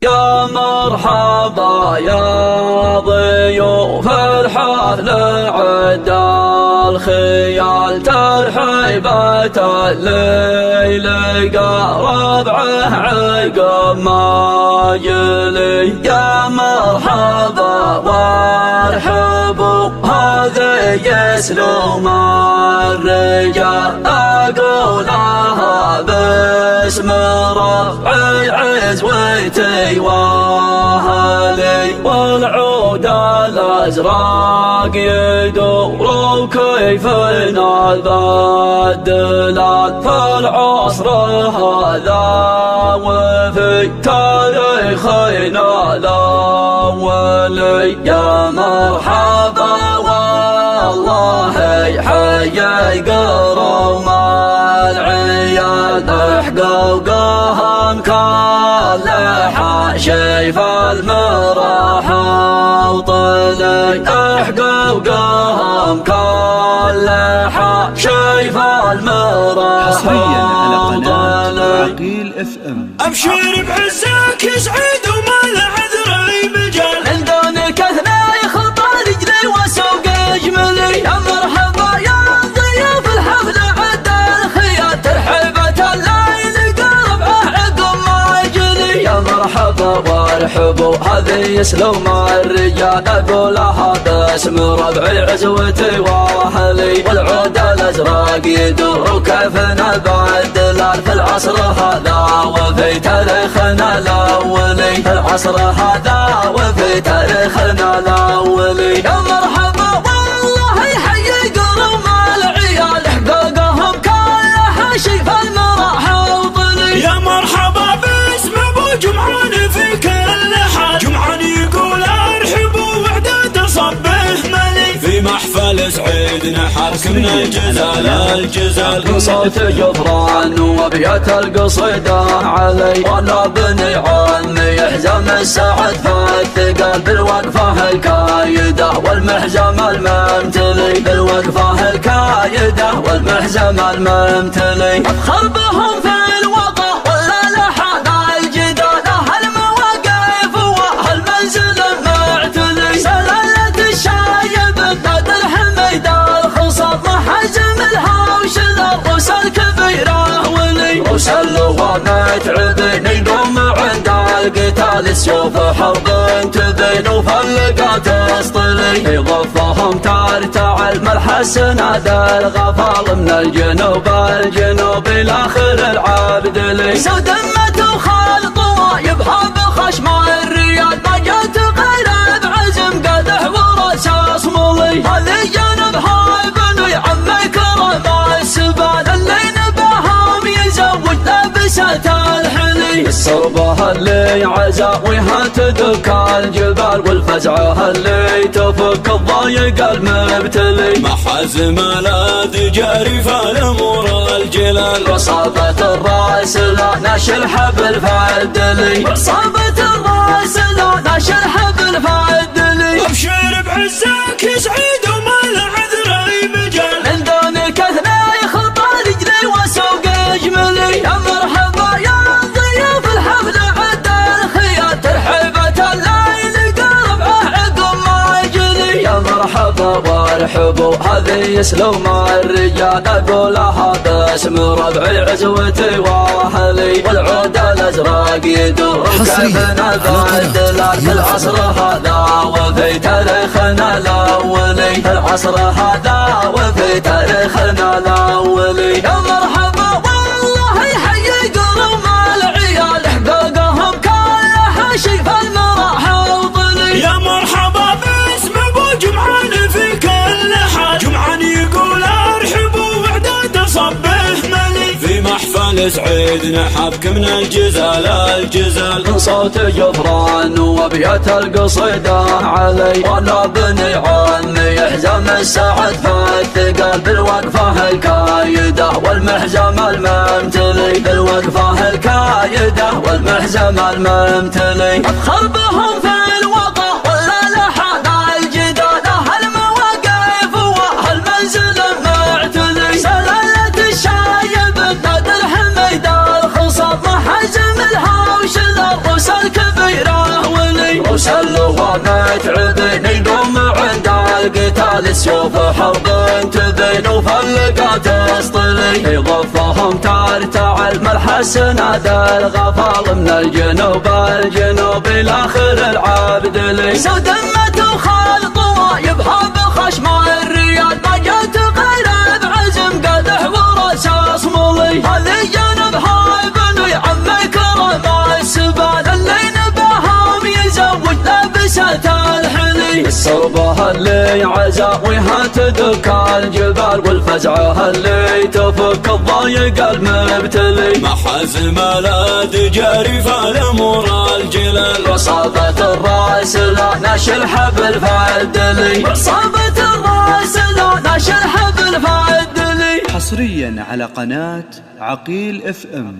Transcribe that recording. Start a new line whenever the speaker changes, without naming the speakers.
يا مرحبا يا ضيوف الحفل عد الخيال ترحيبة الليل ربعه عقب ما يلي. يا مرحبا وارحبوا هذا يسلم الرجال أقولها باسم رفع عزوتي واهلي. والعود الازرق يدور كيف نبدلات فالعصر هذا وفي تاريخنا الاولي. يا مرحبا والله حيا قروم العيال حقوقهم كاللحى شيف المراحة وطلي حقوقهم كاللحى شيف المراحة.
حصريا على قناة عقيل FM.
أبشر بعزك يسعد وما له عذر مجال.
من دونك اثنين خطى رجلي وسوق اجملي. يا مرحبا يا ضيوف الحفل عد الخيال ترحيبة الليل ربعه عقب ما يجلي. يا مرحبا وارحبوا هذه يسلم الرجال اقولها باسم ربعي عزوتي واهلي. والعود الازرق يدور كيف نبدلال في العصر هذا وفي تاريخنا الاولي. في العصر هذا وفي تاريخنا الاولي. يا مرحبا والله حي قروم العيال حقوقهم كلها شيف المراحة وطلي.
يا مرحبا باسم ابو جمعان في كل حال. جمعان يقول ارحبوا وعداد صبه ملي. في محفل سعيد نحركنا الجزال الجزال.
صوت جبران وابيات القصيدة علي. وانا بني عمي يحزم السعد فالثقال بالوقفة الكايدة والمحزم الممتلي. بالوقفة الكايدة والمحزم الممتلي. افخر بهم في الوطن ولا لحن الجدال. هالمواقف وهالمنزل المعتلي. سلالة الشايب نادر حميد الخصاب محزم الهوش الروس الكبيرة ولي. روس اللوامات عبين يقوم عند القتال. السيوف حرب تبين وفلقات تصطلي. يغفهم ترتعل ملحسن هذا الغفال من الجنوب الاخر العبد لي. سودمة وخالط وايبها بخشم الريال. ما جات غير بعزم قدح ورصاص ملي. هذه جنبها بني عمي كرم السبال. اللي نباهم يزوج لبسة الحلي. الصربة اللي عزاويها تدك الجبال. والفزعة اللي تفك الضايق المبتلي.
محازم الاد جاري فالامور الجلال.
وصابة الراس لا نشل حبل فعدلي. وصابة الراس لا نشل حبل فعدلي.
ابشر بعزك يسعد وما له عذر مجال.
من دونك اثنين خطى رجلي وسوق اجملي. يا مرحبا يا ضيوف الحفل عد الخيال ترحيبة الليل ربعه عقب ما يجلي. يا مرحبا وارحبوا هذه يسلم الرجال اقولها باسم ربعي عزوتي واهلي. والعود الازرق يدور كيف نبدلال في العصر هذا وفي تاريخنا الاولي. في العصر هذا وفي تاريخنا الاولي. يا مرحبا والله حي قروم العيال حقوقهم كلها شيف المراحة وطلي.
يا مرحبا باسم ابو جمعان في كل حال. جمعان يقول ارحبوا وعداد صبه ملي. في محفل سعيد نحبك من الجزال الجزال.
صوت جبران وابيات القصيدة علي. وانا بني عمي يحزم السعد فالثقال. بالوقفة الكايدة والمحزم الممتلي. بالوقفة الكايدة والمحزم الممتلي. افخر بهم في الوطن ولا لحن الجدال. هالمواقف وهالمنزل المعتلي. سلالة الشايب نادر حميد الخصاب محزم الهوش الروس الكبيرة ولي روس اللواء متعبين يقوم عند القتال السيوف حرب تبين وفلقات تصطلي يغفهم ترتع الملحسنات الغفال من الجنوب الاخر العبد لي سودمة وخال طوايبها بخشم الريال ما جت غير بعزم قدح ورصاص ملي هذه جنبها بني عمي كرم السبال اللي نبهم يزوج لبسة الحلي الصوبة اللي عزاويها تدك الجبال والفزعة اللي تفك الضايق المبتلي
محازم لا تجاري فالامور الجلال
وصابة الراس لا نشل حبل فالدلي وصابة الراس لا نشل حبل فالدلي
حصريا على قناة عقيل FM.